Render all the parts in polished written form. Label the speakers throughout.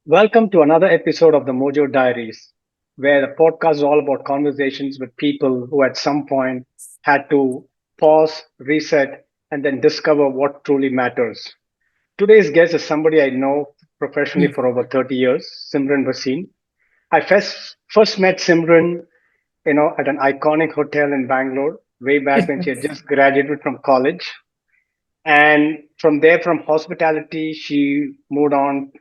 Speaker 1: Welcome to another episode of the Mojo Diaries, where the podcast is all about conversations with people who at some point had to pause, reset, and then discover what truly matters. Today's guest is somebody I know professionally
Speaker 2: Mm.
Speaker 1: for over 30 years, Simran Bhasin. I first met Simran, at an iconic hotel in Bangalore way back when she had just graduated from college. And from there, from hospitality, she moved on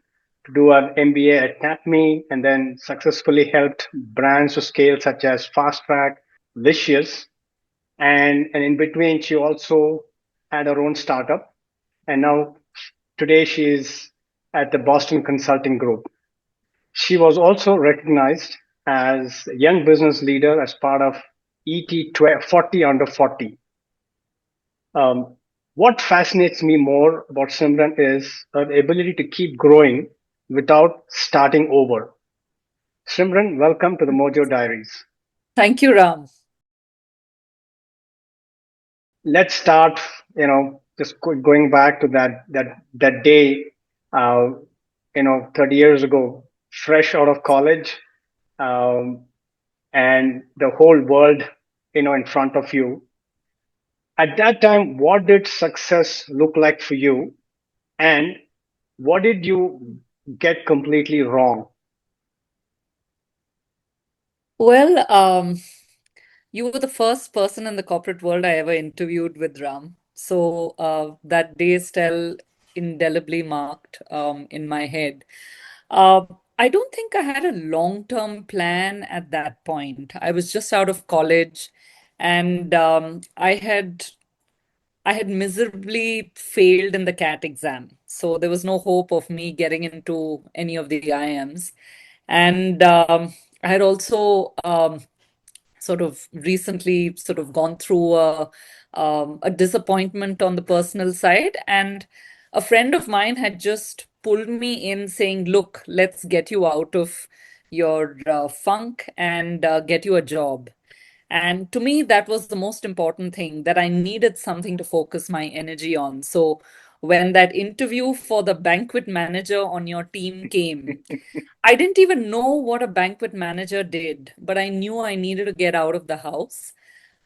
Speaker 1: to do an MBA at NATME and then successfully helped brands to scale such as Fastrack, Licious. And in between, she also had her own startup. And now today she is at the Boston Consulting Group. She was also recognized as a young business leader as part of ET 40 under 40. Um, what fascinates me more about Simran is her ability to keep growing without starting over. Simran, welcome to the Mojo Diaries.
Speaker 2: Thank you, Ram.
Speaker 1: Let's start, just going back to that day, uh, 30 years ago, fresh out of college, um, and the whole world, in front of you. At that time, what did success look like for you? And what did you get completely wrong?
Speaker 2: Well, you were the first person in the corporate world I ever interviewed with, Ram. So that day is still indelibly marked in my head. Uh, I don't think I had a long-term plan at that point. I was just out of college, and I had miserably failed in the CAT exam. So there was no hope of me getting into any of the IIMs. And I had also sort of recently sort of gone through a disappointment on the personal side. And a friend of mine had just pulled me in saying, look, let's get you out of your funk and get you a job. And to me, that was the most important thing, that I needed something to focus my energy on. So when that interview for the banquet manager on your team came, I didn't even know what a banquet manager did, but I knew I needed to get out of the house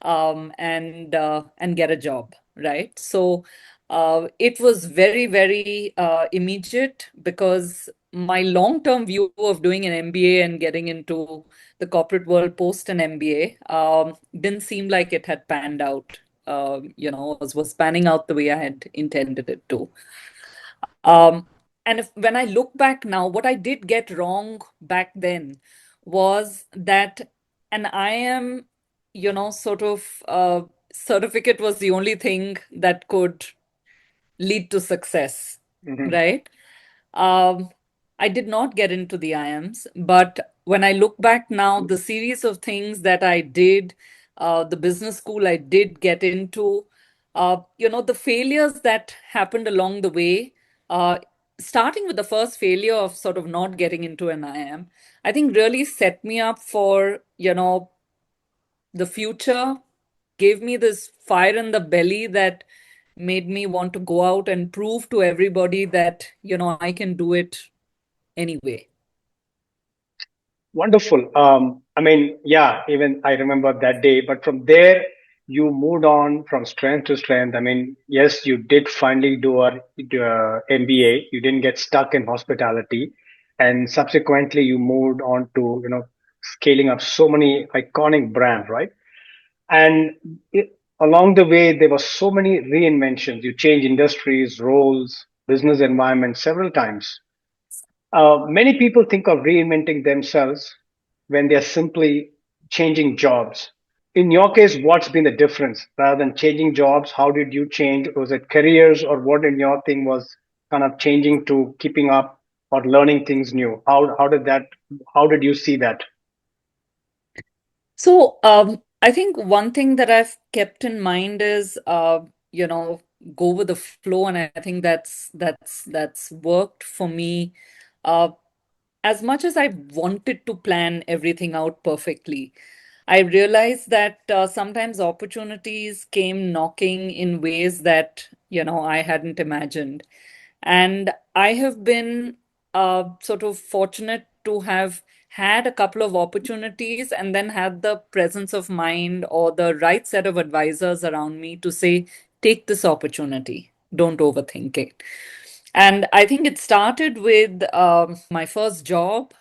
Speaker 2: and get a job, right? So it was very, very immediate because my long-term view of doing an MBA and getting into the corporate world post an MBA didn't seem like it had panned out. Was panning out the way I had intended it to. Um, and when I look back now, what I did get wrong back then was that an IM, sort of certificate was the only thing that could lead to success,
Speaker 1: Mhm.
Speaker 2: right? Um, I did not get into the IMs, but when I look back now, the series of things that I did, the business school I did get into, the failures that happened along the way, uh, starting with the first failure of sort of not getting into an IM, I think really set me up for, the future, gave me this fire in the belly that made me want to go out and prove to everybody that, I can do it anyway.
Speaker 1: Wonderful. I mean, yeah, even I remember that day, but from there, you moved on from strength to strength. I mean, yes, you did finally do a MBA. You didn't get stuck in hospitality. And subsequently, you moved on to, scaling up so many iconic brands, right? And along the way, there were so many reinventions. You change industries, roles, business environments several times. Many people think of reinventing themselves when they're simply changing jobs. In your case, what's been the difference? Rather than changing jobs, how did you change? Was it careers or what in your thing was kind of changing to keeping up or learning things new? How did you see that?
Speaker 2: So, I think one thing that I've kept in mind is, go with the flow, and I think that's worked for me. Uh, as much as I wanted to plan everything out perfectly, I realized that sometimes opportunities came knocking in ways that, I hadn't imagined. And I have been sort of fortunate to have had a couple of opportunities and then had the presence of mind or the right set of advisors around me to say, take this opportunity, don't overthink it. And I think it started with my first job,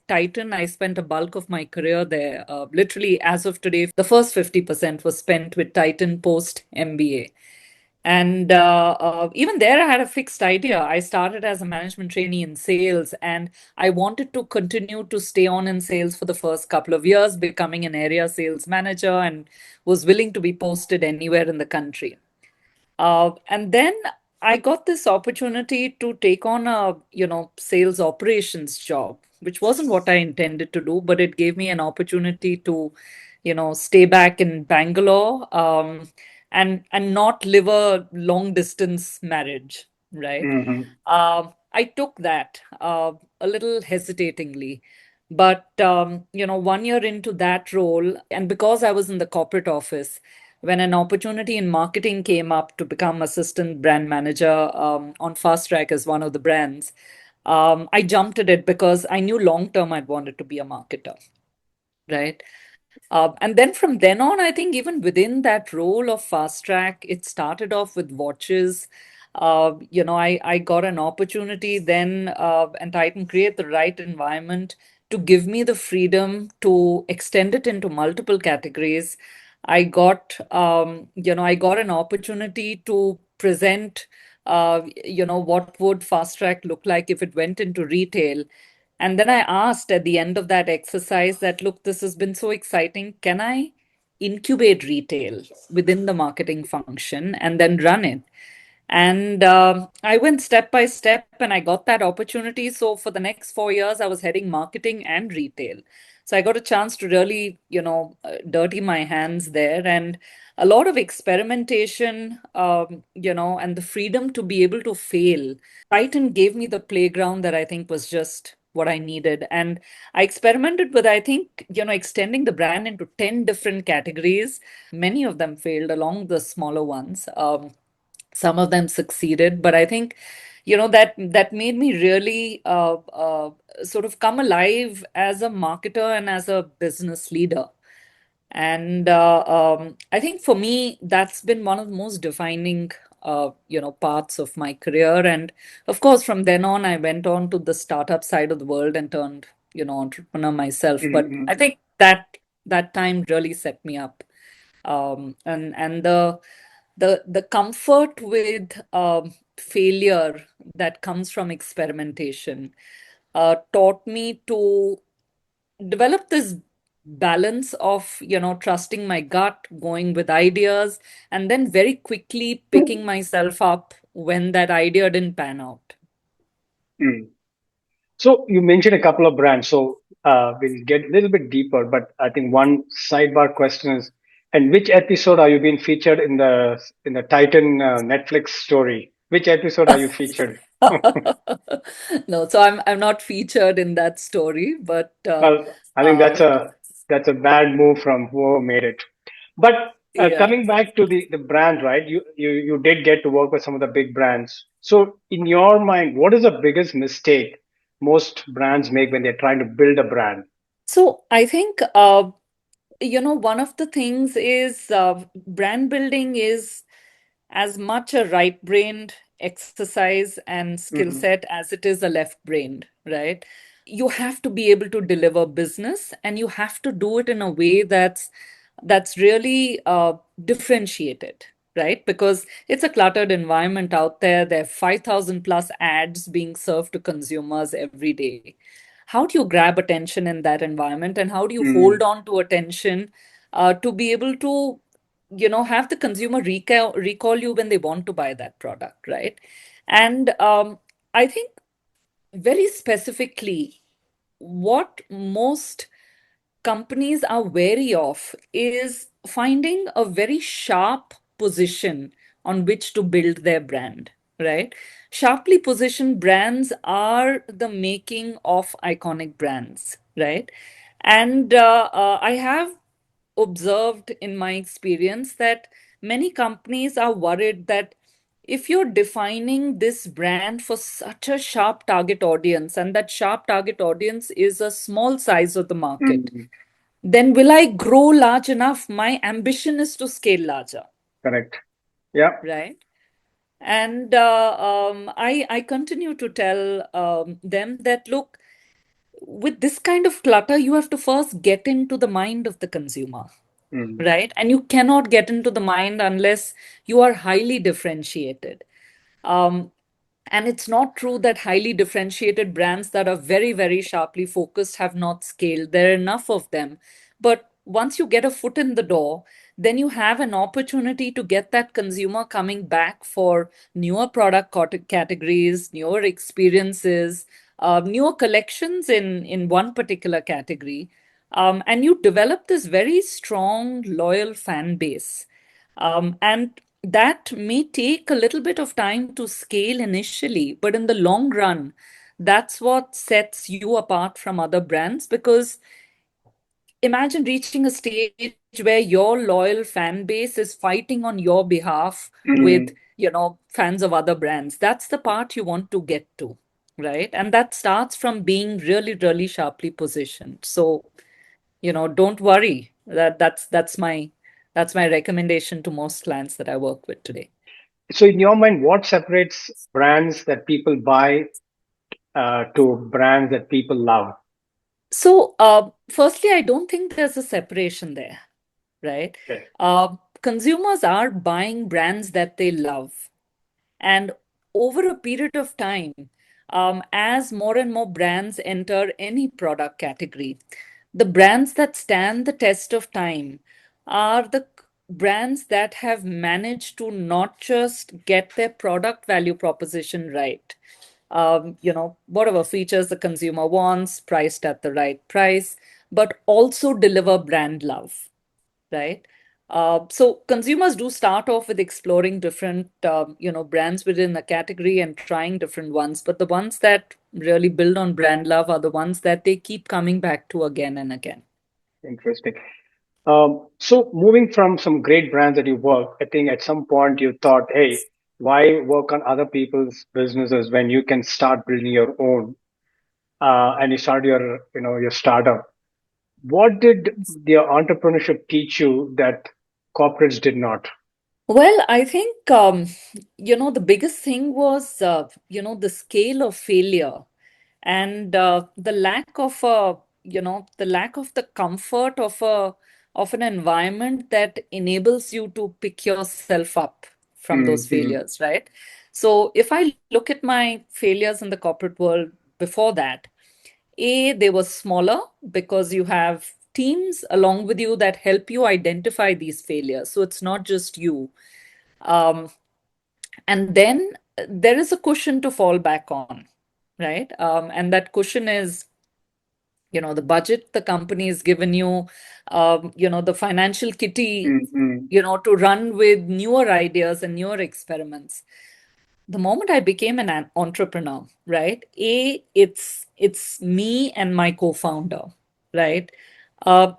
Speaker 2: Titan. I spent a bulk of my career there. Literally, as of today, the first 50% was spent with Titan post MBA. And even there, I had a fixed idea. I started as a management trainee in sales, and I wanted to continue to stay on in sales for the first couple of years, becoming an area sales manager, and was willing to be posted anywhere in the country. And then I got this opportunity to take on a, sales operations job, which wasn't what I intended to do, but it gave me an opportunity to, stay back in Bangalore, and not live a long distance marriage, right?
Speaker 1: Hmm.
Speaker 2: I took that a little hesitatingly. But, 1 year into that role, and because I was in the corporate office, when an opportunity in marketing came up to become assistant brand manager on Fastrack as one of the brands, I jumped at it because I knew long term I'd wanted to be a marketer, right? And then from then on, I think even within that role of fast track, it started off with watches. I got an opportunity then, and Titan create the right environment to give me the freedom to extend it into multiple categories. I got an opportunity to present, what would fast track look like if it went into retail. And then I asked at the end of that exercise that, look, this has been so exciting. Can I incubate retail within the marketing function and then run it? And I went step by step and I got that opportunity. So for the next 4 years, I was heading marketing and retail. So I got a chance to really, dirty my hands there and a lot of experimentation, and the freedom to be able to fail. Titan gave me the playground that I think was just what I needed. And I experimented with, I think, extending the brand into 10 different categories. Many of them failed along the smaller ones. Some of them succeeded, but I think, that made me really sort of come alive as a marketer and as a business leader. And I think for me, that's been one of the most defining, parts of my career. And of course, from then on, I went on to the startup side of the world and turned, entrepreneur myself. But
Speaker 1: Hmm.
Speaker 2: I think that time really set me up. And the comfort with failure that comes from experimentation taught me to develop this balance of trusting my gut, going with ideas, and then very quickly picking myself up when that idea didn't pan out.
Speaker 1: Mm. So you mentioned a couple of brands. So we'll get a little bit deeper, but I think one sidebar question is, and which episode are you being featured in the Titan Netflix story? Which episode are you featured?
Speaker 2: No, so I'm not featured in that story, but
Speaker 1: Well, I think
Speaker 2: uh,
Speaker 1: that's a bad move from whoever made it. But
Speaker 2: yeah.
Speaker 1: coming back to the brand, right? You did get to work with some of the big brands. So in your mind, what is the biggest mistake most brands make when they're trying to build a brand?
Speaker 2: So I think one of the things is brand building is as much a right-brained exercise and skill
Speaker 1: Hmm.
Speaker 2: set as it is a left-brained, right? You have to be able to deliver business and you have to do it in a way that's really differentiated, right? Because it's a cluttered environment out there. There are 5,000 plus ads being served to consumers every day. How do you grab attention in that environment and how do you hold
Speaker 1: Mm.
Speaker 2: on to attention to be able to have the consumer recall you when they want to buy that product, right? And I think very specifically what most companies are wary of is finding a very sharp position on which to build their brand, right? Sharply positioned brands are the making of iconic brands, right? And I have observed in my experience that many companies are worried that if you're defining this brand for such a sharp target audience, and that sharp target audience is a small size of the market,
Speaker 1: Mm,
Speaker 2: then will I grow large enough? My ambition is to scale larger,
Speaker 1: correct. Yeah.
Speaker 2: right? And I continue to tell them that, look, with this kind of clutter, you have to first get into the mind of the consumer,
Speaker 1: Mm,
Speaker 2: right? And you cannot get into the mind unless you are highly differentiated. Um, and it's not true that highly differentiated brands that are very, very sharply focused have not scaled. There are enough of them. But once you get a foot in the door, then you have an opportunity to get that consumer coming back for newer product categories, newer experiences, newer collections in one particular category. And you develop this very strong, loyal fan base. And that may take a little bit of time to scale initially, but in the long run, that's what sets you apart from other brands. Because imagine reaching a stage where your loyal fan base is fighting on your behalf with,
Speaker 1: mm.
Speaker 2: fans of other brands. That's the part you want to get to, right? And that starts from being really, really sharply positioned. So, don't worry. That's my recommendation to most clients that I work with today.
Speaker 1: So, in your mind, what separates brands that people buy to brands that people love?
Speaker 2: So, firstly, I don't think there's a separation there, right?
Speaker 1: Okay.
Speaker 2: Consumers are buying brands that they love. And over a period of time, as more and more brands enter any product category, the brands that stand the test of time are the brands that have managed to not just get their product value proposition right, whatever features the consumer wants, priced at the right price, but also deliver brand love, right? So consumers do start off with exploring different, brands within a category and trying different ones. But the ones that really build on brand love are the ones that they keep coming back to again and again.
Speaker 1: Interesting. So, moving from some great brands that you work, I think at some point you thought, hey, why work on other people's businesses when you can start building your own? And you start your startup. What did the entrepreneurship teach you that corporates did not?
Speaker 2: Well, I think, the biggest thing was, the scale of failure and the lack of the comfort of an environment that enables you to pick yourself up from those
Speaker 1: Mm-hmm.
Speaker 2: failures, right? So if I look at my failures in the corporate world before that, they were smaller because you have teams along with you that help you identify these failures. So it's not just you. Um, and then there is a cushion to fall back on, right? And that cushion is, the budget the company has given you, the financial kitty,
Speaker 1: Mm-hmm.
Speaker 2: to run with newer ideas and newer experiments. The moment I became an entrepreneur, right? It's me and my co-founder, right?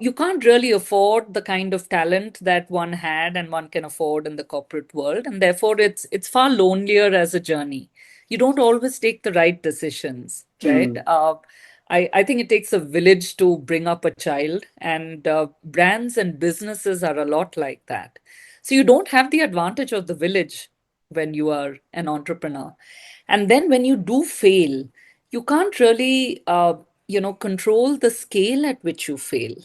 Speaker 2: You can't really afford the kind of talent that one had and one can afford in the corporate world, and therefore it's far lonelier as a journey. You don't always take the right decisions, right?
Speaker 1: Mm,
Speaker 2: I think it takes a village to bring up a child, and brands and businesses are a lot like that. So you don't have the advantage of the village when you are an entrepreneur. And then when you do fail, you can't really, control the scale at which you fail.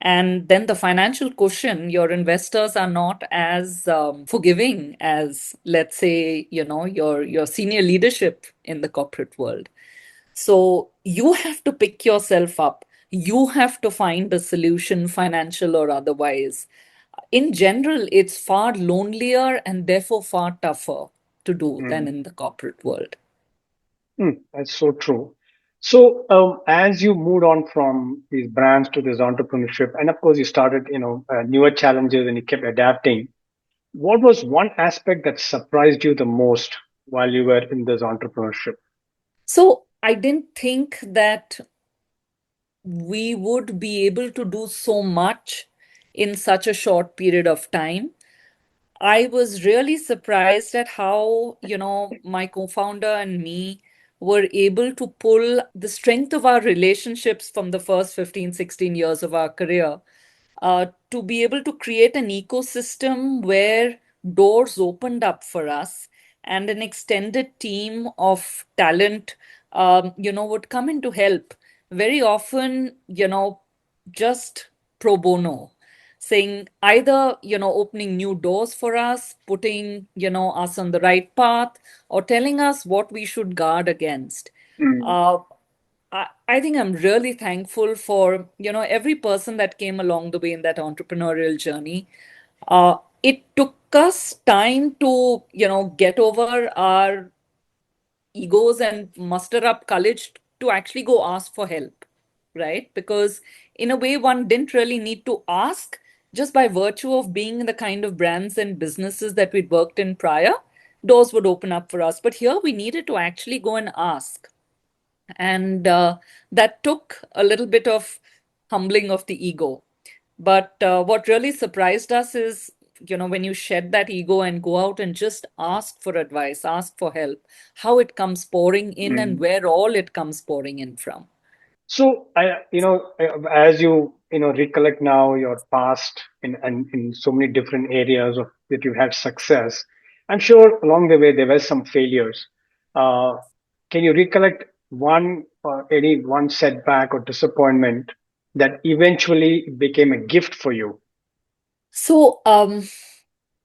Speaker 2: And then the financial cushion, your investors are not as forgiving as, let's say, your senior leadership in the corporate world. So you have to pick yourself up. You have to find a solution, financial or otherwise. In general, it's far lonelier and therefore far tougher to do than
Speaker 1: mm,
Speaker 2: in the corporate world.
Speaker 1: that's so true. So, as you moved on from these brands to this entrepreneurship, and of course, you started, newer challenges and you kept adapting. What was one aspect that surprised you the most while you were in this entrepreneurship?
Speaker 2: So I didn't think that we would be able to do so much in such a short period of time. I was really surprised at how, my co-founder and me were able to pull the strength of our relationships from the first 15, 16 years of our career to be able to create an ecosystem where doors opened up for us and an extended team of talent, would come in to help. Very often, just pro bono, saying either, opening new doors for us, putting, us on the right path, or telling us what we should guard against.
Speaker 1: Mm,
Speaker 2: Uh, I think I'm really thankful for, every person that came along the way in that entrepreneurial journey. It took us time to, get over our egos and muster up courage to actually go ask for help, right? Because in a way, one didn't really need to ask just by virtue of being in the kind of brands and businesses that we'd worked in prior, doors would open up for us. But here we needed to actually go and ask. And that took a little bit of humbling of the ego. But what really surprised us is, when you shed that ego and go out and just ask for advice, ask for help, how it comes pouring in and
Speaker 1: mm.
Speaker 2: where all it comes pouring in from.
Speaker 1: So as you recollect now your past in so many different areas of that you had success, I'm sure along the way there were some failures. Uh, can you recollect any one setback or disappointment that eventually became a gift for you?
Speaker 2: So,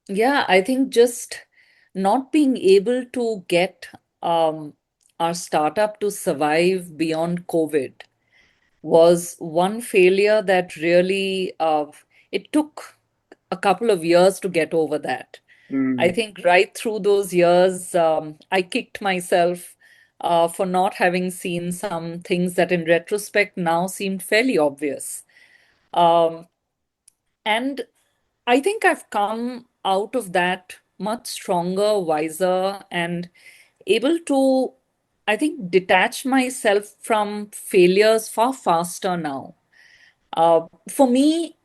Speaker 2: yeah, I think just not being able to get um, our startup to survive beyond COVID was one failure that really it took a couple of years to get over that. I
Speaker 1: Mm,
Speaker 2: think right through those years, I kicked myself for not having seen some things that in retrospect now seemed fairly obvious. Um, and I think I've come out of that much stronger, wiser, and able to, I think, detach myself from failures far faster now. For me,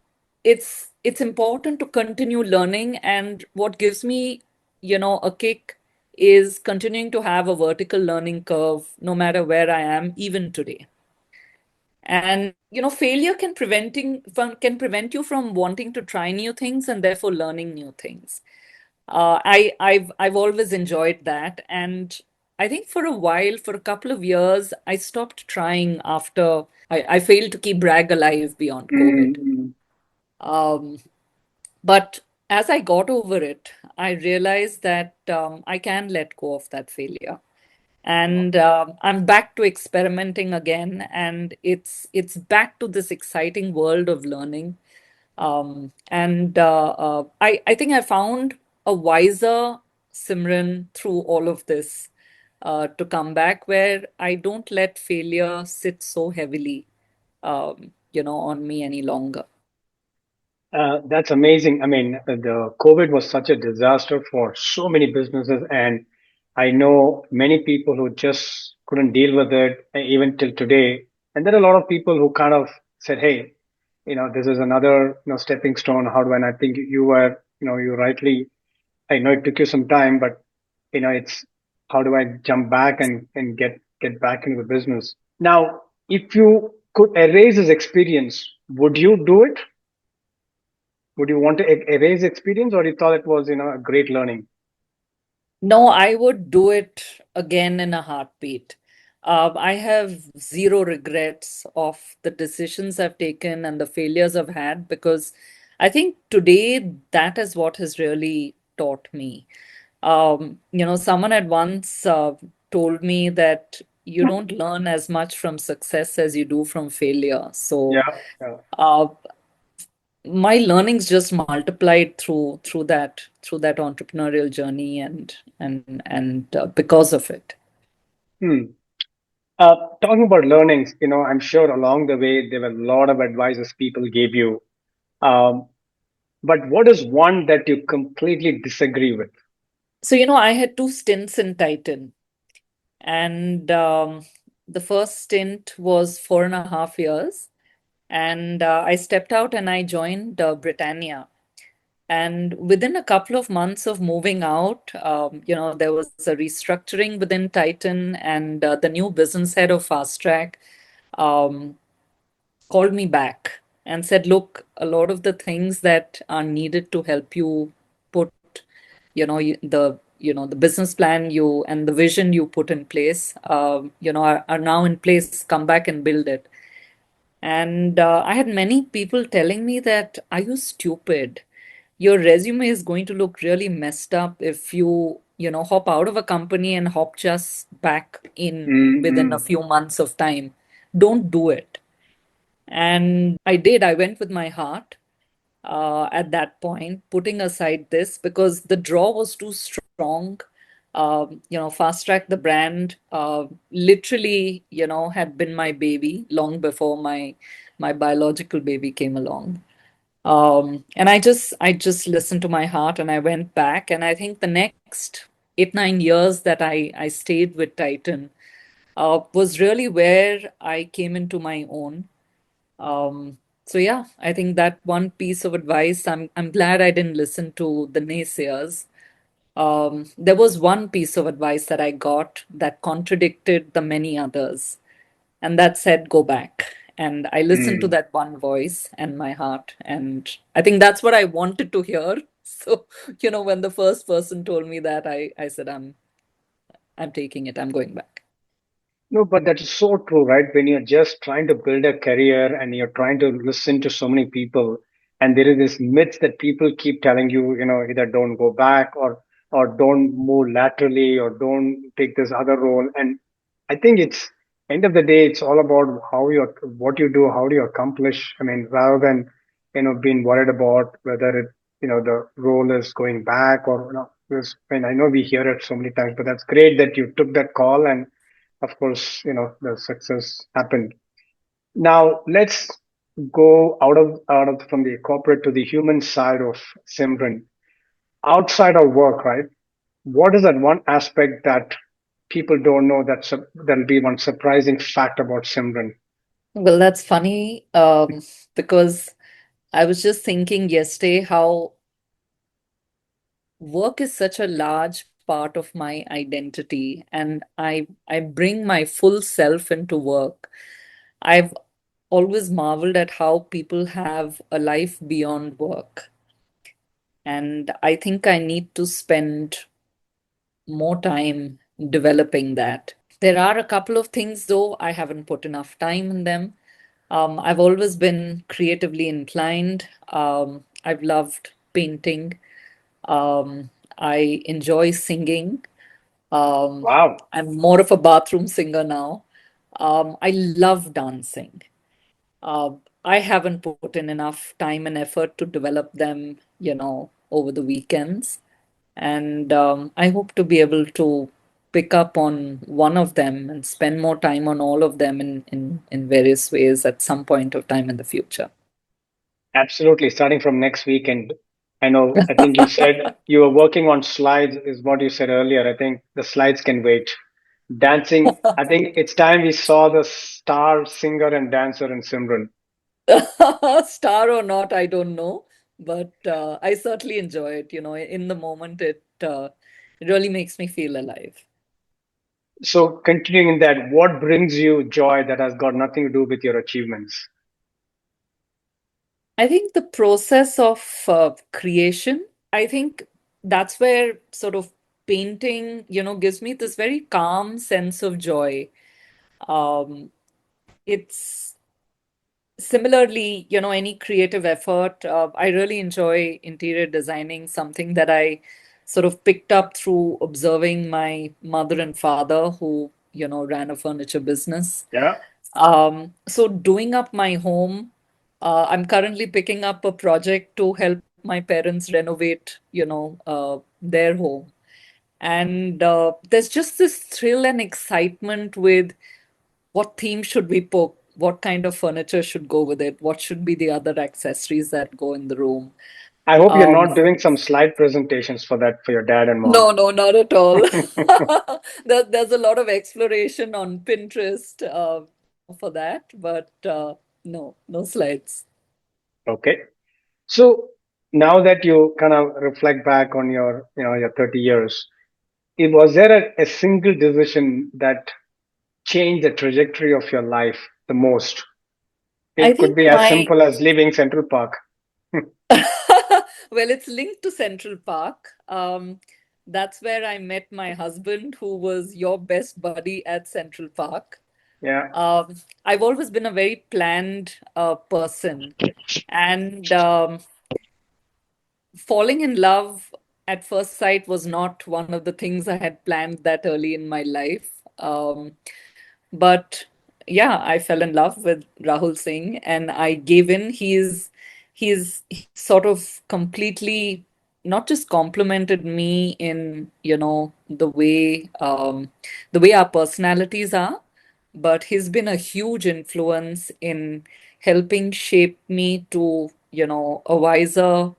Speaker 2: it's important to continue learning, and what gives me, a kick is continuing to have a vertical learning curve no matter where I am, even today. And failure can prevent you from wanting to try new things and therefore learning new things. I've always enjoyed that, and I think for a while, for a couple of years, I stopped trying after I failed to keep brag alive beyond COVID.
Speaker 1: mm,
Speaker 2: Um, but as I got over it, I realized that I can let go of that failure,
Speaker 1: mm.
Speaker 2: and I'm back to experimenting again, and it's back to this exciting world of learning. And I think I found a wiser Simran through all of this to come back, where I don't let failure sit so heavily, on me any longer.
Speaker 1: That's amazing. I mean, the COVID was such a disaster for so many businesses, and I know many people who just couldn't deal with it even till today. And there are a lot of people who kind of said, "Hey, this is another stepping stone. How do I?" And I think you were, you rightly. I know it took you some time, but it's how do I jump back and get back into the business now? If you could erase this experience, would you do it? Would you want to erase experience, or you thought it was, a great learning?
Speaker 2: No, I would do it again in a heartbeat. I have zero regrets of the decisions I've taken and the failures I've had, because I think today that is what has really taught me. Someone had once told me that you don't learn as much from success as you do from failure. So
Speaker 1: Yeah, yeah.
Speaker 2: uh, my learnings just multiplied through that entrepreneurial journey, and because of it.
Speaker 1: Hmm. Talking about learnings, I'm sure along the way there were a lot of advices people gave you. Um, but what is one that you completely disagree with?
Speaker 2: So I had two stints in Titan, and the first stint was 4.5 years, and I stepped out and I joined Britannia. And within a couple of months of moving out, there was a restructuring within Titan, and the new business head of Fastrack um, called me back and said, "Look, a lot of the things that are needed to help you put, the business plan you and the vision you put in place, are now in place. Come back and build it." And I had many people telling me that, "Are you stupid? Your resume is going to look really messed up if you hop out of a company and hop just back in within a
Speaker 1: Mm-mm.
Speaker 2: few months of time. Don't do it." And I did. I went with my heart at that point, putting aside this because the draw was too strong. Fast Track, the brand, literally, had been my baby long before my biological baby came along. And I just listened to my heart and I went back. And I think the next 8, 9 years that I stayed with Titan was really where I came into my own. So yeah, I think that one piece of advice, I'm glad I didn't listen to the naysayers. There was one piece of advice that I got that contradicted the many others, and that said, go back. And I listened to
Speaker 1: Mm.
Speaker 2: that one voice and my heart, and I think that's what I wanted to hear. So, when the first person told me that, I said, I'm taking it. I'm going back.
Speaker 1: No, but that is so true, right? When you're just trying to build a career and you're trying to listen to so many people, and there is this myth that people keep telling you, either don't go back or don't move laterally or don't take this other role. And I think it's end of the day, it's all about what you do, how do you accomplish. I mean, rather than being worried about whether the role is going back or because, I mean, I know we hear it so many times, but that's great that you took that call and of course, the success happened. Now let's go out of from the corporate to the human side of Simran. Outside of work, right? What is that one aspect that people don't know that'll be one surprising fact about Simran?
Speaker 2: Well, that's funny because I was just thinking yesterday how work is such a large part of my identity, and I bring my full self into work. I've always marveled at how people have a life beyond work, and I think I need to spend more time developing that. There are a couple of things though I haven't put enough time in them. I've always been creatively inclined. I've loved painting. um, I enjoy singing. Um,
Speaker 1: Wow.
Speaker 2: I'm more of a bathroom singer now. I love dancing. I haven't put in enough time and effort to develop them, over the weekends. And I hope to be able to pick up on one of them and spend more time on all of them in various ways at some point of time in the future.
Speaker 1: Absolutely. Starting from next week, and I think you said you were working on slides, is what you said earlier. I think the slides can wait. Dancing, I think it's time we saw the star singer and dancer in Simran.
Speaker 2: Star or not, I don't know, but I certainly enjoy it. In the moment, it really makes me feel alive.
Speaker 1: So, continuing in that, what brings you joy that has got nothing to do with your achievements?
Speaker 2: I think the process of creation, I think that's where sort of painting, gives me this very calm sense of joy. Um, it's similarly, any creative effort. I really enjoy interior designing, something that I sort of picked up through observing my mother and father, who, ran a furniture business.
Speaker 1: Yeah,
Speaker 2: So doing up my home, I'm currently picking up a project to help my parents renovate, their home. And there's just this thrill and excitement with what theme should we put, what kind of furniture should go with it, what should be the other accessories that go in the room.
Speaker 1: I hope you're
Speaker 2: Um,
Speaker 1: not doing some slide presentations for that for your dad and mom.
Speaker 2: no, no, not at all. There's a lot of exploration on Pinterest for that, but no, no slides.
Speaker 1: Okay. So Now that you kind of reflect back on your, your 30 years, was there a single decision that changed the trajectory of your life the most?
Speaker 2: I
Speaker 1: It could
Speaker 2: think
Speaker 1: be as
Speaker 2: my
Speaker 1: simple as leaving Central Park.
Speaker 2: well, it's linked to Central Park. That's where I met my husband, who was your best buddy at Central Park.
Speaker 1: Yeah.
Speaker 2: I've always been a very planned person, and falling in love at first sight was not one of the things I had planned that early in my life. But yeah, I fell in love with Rahul Singh and I gave in. He's sort of completely not just complimented me in, the way our personalities are, but he's been a huge influence in helping shape me to, a wiser,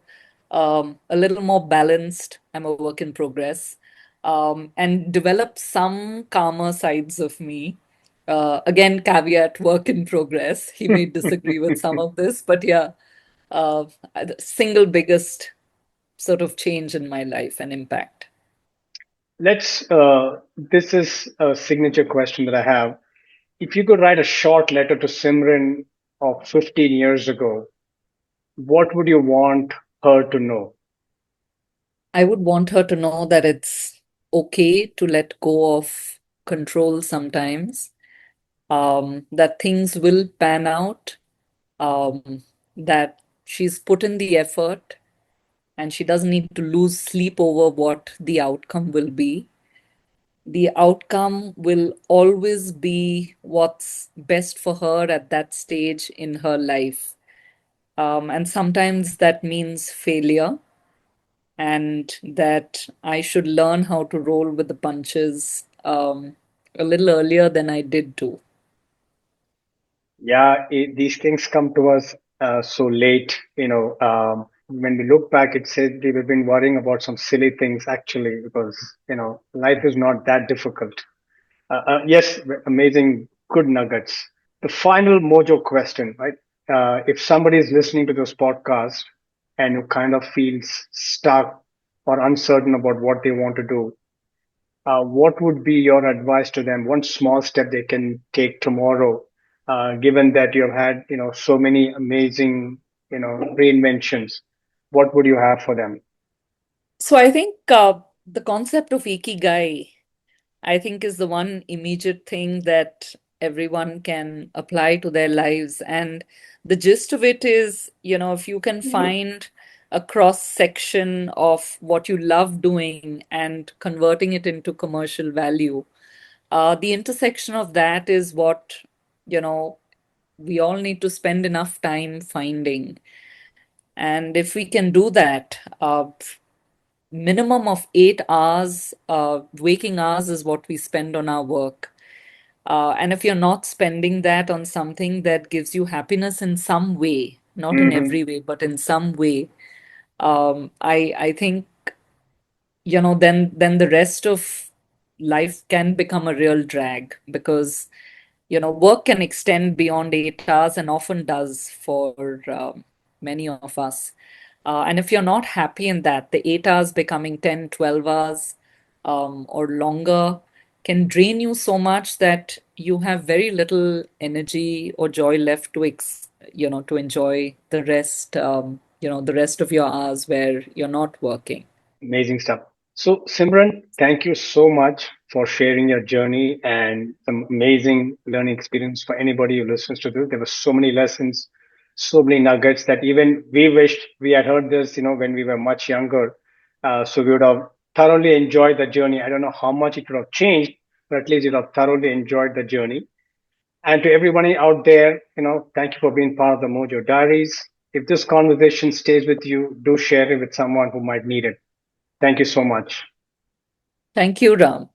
Speaker 2: a little more balanced. I'm a work in progress, and develop some calmer sides of me. Again, caveat work in progress. He may disagree with some of this, but yeah, the single biggest sort of change in my life and impact.
Speaker 1: This is a signature question that I have. If you could write a short letter to Simran of 15 years ago, what would you want her to know?
Speaker 2: I would want her to know that it's okay to let go of control sometimes, that things will pan out, that she's put in the effort and she doesn't need to lose sleep over what the outcome will be. The outcome will always be what's best for her at that stage in her life. And sometimes that means failure, and that I should learn how to roll with the punches a little earlier than I did do.
Speaker 1: Yeah, these things come to us so late. When we look back, it says we've been worrying about some silly things actually, because life is not that difficult. Yes, amazing, good nuggets. The final mojo question, right? If somebody is listening to this podcast and who kind of feels stuck or uncertain about what they want to do, what would be your advice to them? One small step they can take tomorrow, given that you have had, so many amazing, reinventions. What would you have for them?
Speaker 2: So I think the concept of ikigai, I think, is the one immediate thing that everyone can apply to their lives. And the gist of it is, if you can find a cross section of what you love doing and converting it into commercial value, the intersection of that is what, you know, we all need to spend enough time finding. And if we can do that, minimum of 8 hours, waking hours is what we spend on our work. And if you're not spending that on something that gives you happiness in some way, not in
Speaker 1: Hmm.
Speaker 2: every way, but in some way, I think, then the rest of life can become a real drag, because work can extend beyond 8 hours and often does for many of us. And if you're not happy in that, the 8 hours becoming 10, 12 hours or longer can drain you so much that you have very little energy or joy left to enjoy the rest of your hours where you're not working.
Speaker 1: Amazing stuff. So, Simran, thank you so much for sharing your journey and some amazing learning experience for anybody who listens to this. There were so many lessons, so many nuggets that even we wished we had heard this, when we were much younger. So we would have thoroughly enjoyed the journey. I don't know how much it would have changed, but at least you'd have thoroughly enjoyed the journey. And to everybody out there, thank you for being part of the Mojo Diaries. If this conversation stays with you, do share it with someone who might need it. Thank you so much.
Speaker 2: Thank you, Ram.